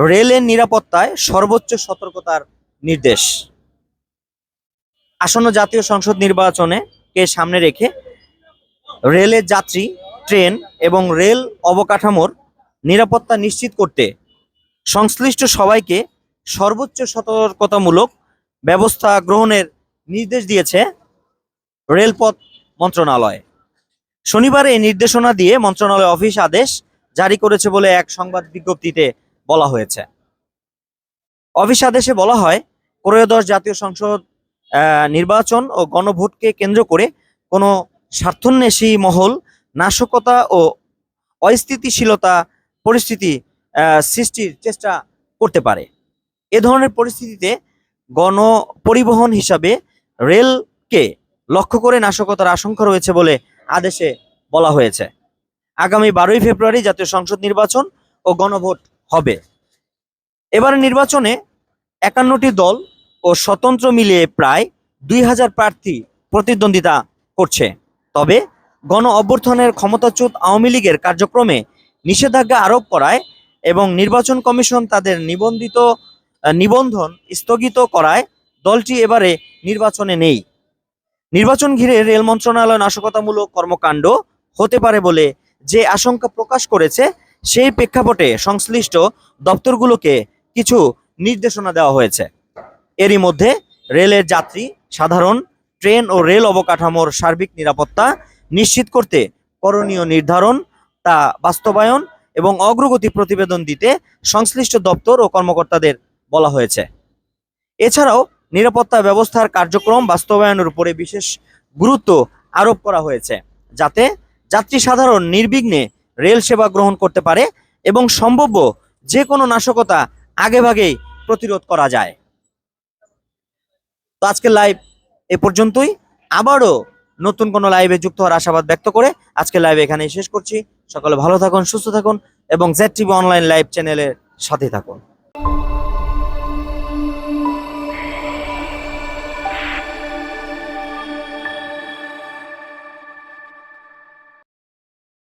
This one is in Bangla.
রেলের নিরাপত্তায় সর্বোচ্চ সতর্কতার নির্দেশ। আসন্ন জাতীয় সংসদ নির্বাচনে কে সামনে রেখে রেলের যাত্রী, ট্রেন এবং রেল অবকাঠামোর নিরাপত্তা নিশ্চিত করতে সংশ্লিষ্ট সবাইকে সর্বোচ্চ সতর্কতামূলক ব্যবস্থা গ্রহণের নির্দেশ দিয়েছে রেলপথ মন্ত্রণালয়। শনিবার এই নির্দেশনা দিয়ে মন্ত্রণালয় অফিস আদেশ জারি করেছে বলে এক সংবাদ বিজ্ঞপ্তিতে বলা হয়েছে। অফিস আদেশে বলা হয়, ত্রয়োদশ জাতীয় সংসদ নির্বাচন ও গণভোটকে কেন্দ্র করে কোনো স্বার্থান্বেষী মহল নাশকতা ও অস্থিতিশীলতা পরিস্থিতি সৃষ্টির চেষ্টা করতে পারে। এ ধরনের পরিস্থিতিতে গণপরিবহন হিসাবে রেলকে লক্ষ্য করে নাশকতার আশঙ্কা রয়েছে বলে আদেশে বলা হয়েছে। আগামী 12ই ফেব্রুয়ারি জাতীয় সংসদ নির্বাচন ও গণভোট হবে। এবারের নির্বাচনে 51টি দল ও স্বতন্ত্র মিলিয়ে প্রায় 2000 প্রার্থী প্রতিদ্বন্দ্বিতা করছে। তবে গণ অভ্যুত্থানের ক্ষমতাচ্যুত আওয়ামী লীগের কার্যক্রমে নিষেধাজ্ঞা আরোপ করায় এবং নির্বাচন কমিশন তাদের নিবন্ধন স্থগিত করায় দলটি এবারে নির্বাচনে নেই। নির্বাচন ঘিরে রেল মন্ত্রণালয় নাশকতামূলক কর্মকাণ্ড হতে পারে বলে যে আশঙ্কা প্রকাশ করেছে, সেই প্রেক্ষাপটে সংশ্লিষ্ট দপ্তরগুলোকে কিছু নির্দেশনা দেওয়া হয়েছে। এরই মধ্যে রেলের যাত্রী, সাধারণ ট্রেন ও রেল অবকাঠামোর সার্বিক নিরাপত্তা নিশ্চিত করতে করণীয় নির্ধারণ, তা বাস্তবায়ন এবং অগ্রগতি প্রতিবেদন দিতে সংশ্লিষ্ট দপ্তর ও কর্মকর্তাদের বলা হয়েছে। এছাড়াও নিরাপত্তা ব্যবস্থার কার্যক্রম বাস্তবায়নের উপরে বিশেষ গুরুত্ব আরোপ করা হয়েছে, যাতে যাত্রী সাধারণ নির্বিঘ্নে রেল সেবা গ্রহণ করতে পারে এবং সম্ভাব্য যে কোনো নাশকতা আগেভাগেই প্রতিরোধ করা যায়। তো আজকের লাইভ এ পর্যন্তই। আবারও নতুন কোনো লাইভে যুক্ত হওয়ার আশাবাদ ব্যক্ত করে আজকের লাইভ এখানেই শেষ করছি। সকলে ভালো থাকুন, সুস্থ থাকুন এবং ZTV অনলাইন লাইভ চ্যানেলের সাথে থাকুন।